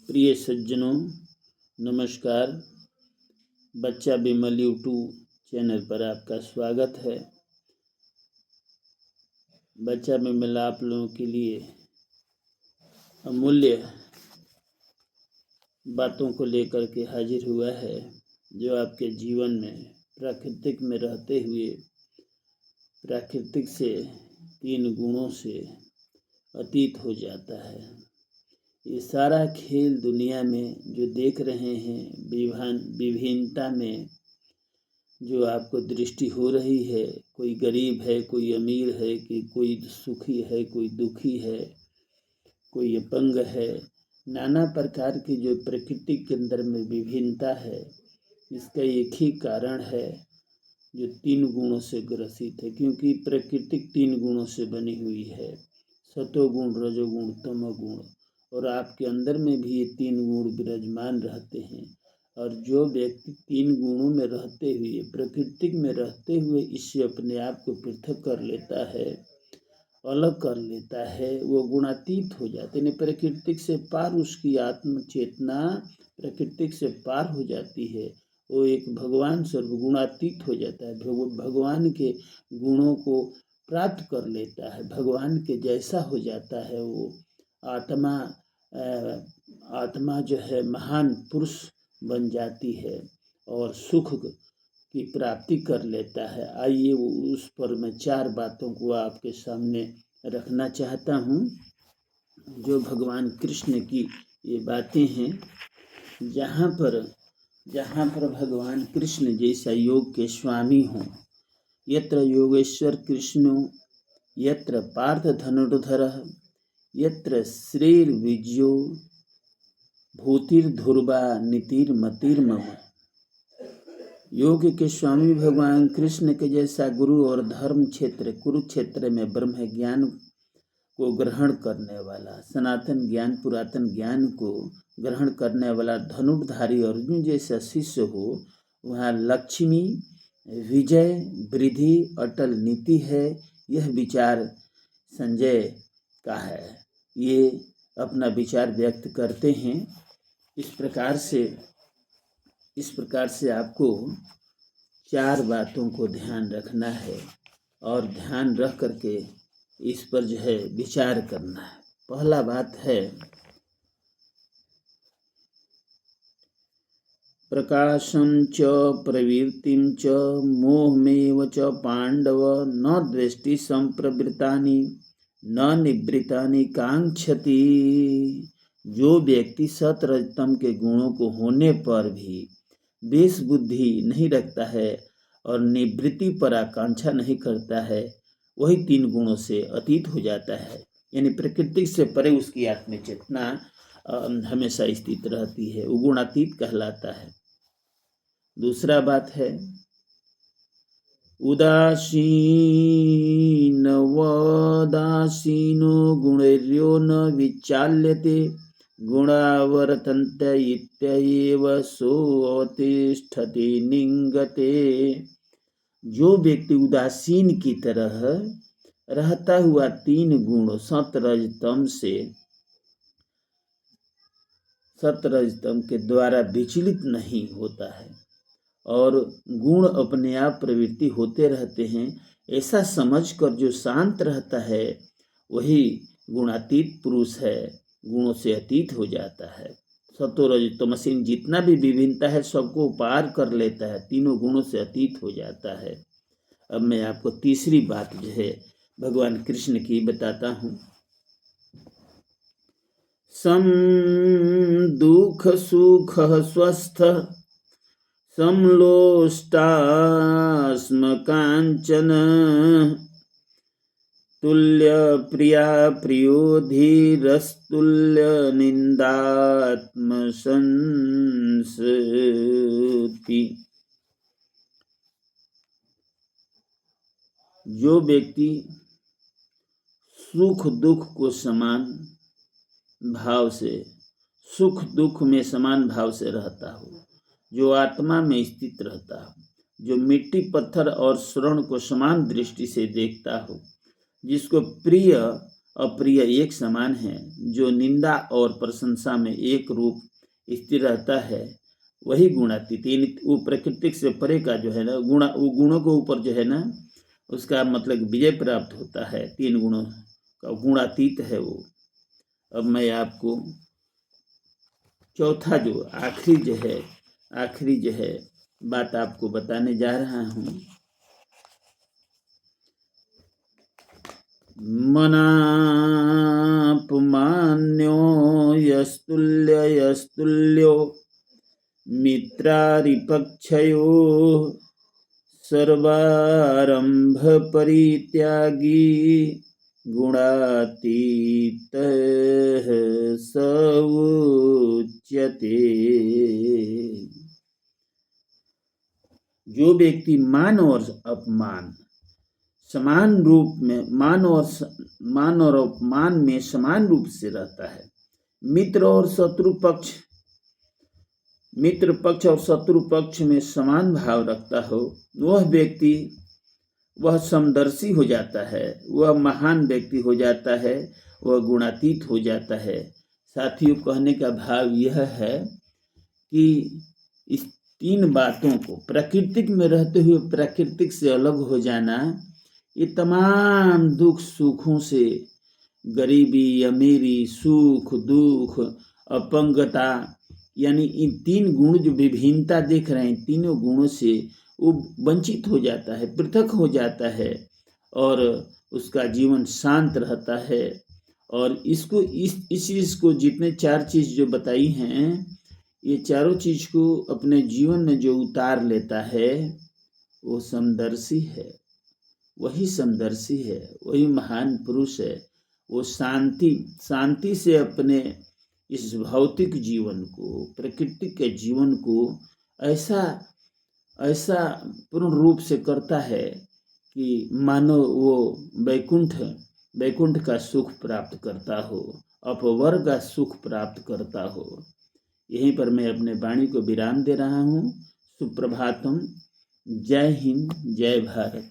प्रिय सज्जनों, नमस्कार। बच्चा बिमल यूट्यूब चैनल पर आपका स्वागत है। बच्चा बिमल आप लोगों के लिए अमूल्य बातों को लेकर के हाजिर हुआ है, जो आपके जीवन में प्राकृतिक में रहते हुए प्राकृतिक से 3 गुणों से अतीत हो जाता है। ये सारा खेल दुनिया में जो देख रहे हैं, विभिन्नता में जो आपको दृष्टि हो रही है, कोई गरीब है, कोई अमीर है, कि कोई सुखी है, कोई दुखी है, कोई अपंग है, नाना प्रकार की जो प्रकृति के अंदर में विभिन्नता है, इसका एक ही कारण है जो 3 गुणों से ग्रसित है। क्योंकि प्रकृति 3 गुणों से बनी हुई है, सतोगुण, रजोगुण, तमोगुण, और आपके अंदर में भी ये 3 गुण विराजमान रहते हैं। और जो व्यक्ति 3 गुणों में रहते हुए, प्रकृति में रहते हुए इससे अपने आप को पृथक कर लेता है, अलग कर लेता है, वो गुणातीत हो जाते हैं। प्रकृति से पार उसकी आत्म चेतना प्रकृति से पार हो जाती है। वो एक भगवान स्वरूप गुणातीत हो जाता है, भगवान के गुणों को प्राप्त कर लेता है, भगवान के जैसा हो जाता है। वो आत्मा जो है महान पुरुष बन जाती है और सुख की प्राप्ति कर लेता है। आइए उस पर मैं 4 बातों को आपके सामने रखना चाहता हूँ, जो भगवान कृष्ण की ये बातें हैं। जहाँ पर भगवान कृष्ण जैसा योग के स्वामी हों, यत्र योगेश्वर कृष्णो यत्र पार्थ धनुर्धरः यत्र श्रीर्विजयो भूतिर्ध्रुवा नीतिर्मतिर्मम। योग के स्वामी भगवान कृष्ण के जैसा गुरु और धर्म क्षेत्र कुरुक्षेत्र में ब्रह्म ज्ञान को ग्रहण करने वाला, सनातन ज्ञान, पुरातन ज्ञान को ग्रहण करने वाला धनुर्धारी अर्जुन जैसा शिष्य हो, वहाँ लक्ष्मी, विजय, वृद्धि, अटल नीति है। यह विचार संजय का है। ये अपना विचार व्यक्त करते हैं। इस प्रकार से आपको 4 बातों को ध्यान रखना है और ध्यान रख करके इस पर जो है विचार करना है। पहला बात है, प्रकाशं च प्रवृत्तिं च मोहमेव च पांडव न द्वेष्टि संप्रवृत्तानि न निवृत्तानि कांक्षति। जो व्यक्ति सतरजतम के गुणों को होने पर भी द्वेष बुद्धि नहीं रखता है और निवृत्ति पर आकांक्षा नहीं करता है, वही 3 गुणों से अतीत हो जाता है। यानी प्रकृति से परे उसकी आत्म चेतना हमेशा स्थित रहती है, वो गुणातीत कहलाता है। दूसरा बात है, उदासीनो गुणैर्यो न विचाल्यते गुणावर्तन्त इत्येव सोऽतिष्ठति निंगते। जो व्यक्ति उदासीन की तरह रहता हुआ 3 गुण सतरजतम के द्वारा विचलित नहीं होता है और गुण अपने आप प्रवृत्ति होते रहते हैं, ऐसा समझकर जो शांत रहता है, वही गुणातीत पुरुष है, गुणों से अतीत हो जाता है। सतोरजतमसीन जितना भी विभिन्नता है सबको पार कर लेता है, 3 गुणों से अतीत हो जाता है। अब मैं आपको तीसरी बात जो है भगवान कृष्ण की बताता हूँ। सम दुख सुख स्वस्थ समलोष्टास्म कांचन तुल्य प्रिया प्रियो धीरस्तुल्य निंदात्म संसति। जो व्यक्ति सुख दुख को समान भाव से, सुख दुख में समान भाव से रहता हो, जो आत्मा में स्थित रहता हो, जो मिट्टी पत्थर और स्वर्ण को समान दृष्टि से देखता हो, जिसको प्रिय अप्रिय एक समान है। जो निंदा और प्रशंसा में एक रूप स्थिर रहता है वही गुणातीत, वो प्राकृतिक से परे का जो है ना वो गुणों के ऊपर जो है ना उसका मतलब विजय प्राप्त होता है। 3 गुणों का गुणातीत है वो। अब मैं आपको चौथा जो आखिरी जो है बात आपको बताने जा रहा हूँ। मनापमान्यो यस्तुल्यो मित्रारिपक्षयो सर्वारंभ परित्यागी गुणातीतः स उच्यते। जो व्यक्ति मान और अपमान समान रूप में मान और अपमान में समान रूप से रहता है, मित्र पक्ष और शत्रु पक्ष में समान भाव रखता हो, वह व्यक्ति वह समदर्शी हो जाता है, वह महान व्यक्ति हो जाता है, वह गुणातीत हो जाता है। साथियों, कहने का भाव यह है कि इस 3 बातों को प्राकृतिक में रहते हुए प्राकृतिक से अलग हो जाना, ये तमाम दुख सुखों से, गरीबी अमीरी, सुख दुख, अपंगता, यानी इन 3 गुण जो विभिन्नता देख रहे हैं, तीनों गुणों से वो वंचित हो जाता है, पृथक हो जाता है और उसका जीवन शांत रहता है। और इसको इस चीज को जितने 4 चीज जो बताई हैं, ये चारों चीज को अपने जीवन में जो उतार लेता है वो समदर्शी है, वही समदर्शी है, वही महान पुरुष है। वो शांति से अपने इस भौतिक जीवन को, प्रकृति के जीवन को ऐसा पूर्ण रूप से करता है कि मानो वो वैकुंठ का सुख प्राप्त करता हो, अपवर का सुख प्राप्त करता हो। यहीं पर मैं अपने वाणी को विराम दे रहा हूँ। सुप्रभातम। जय हिंद, जय भारत।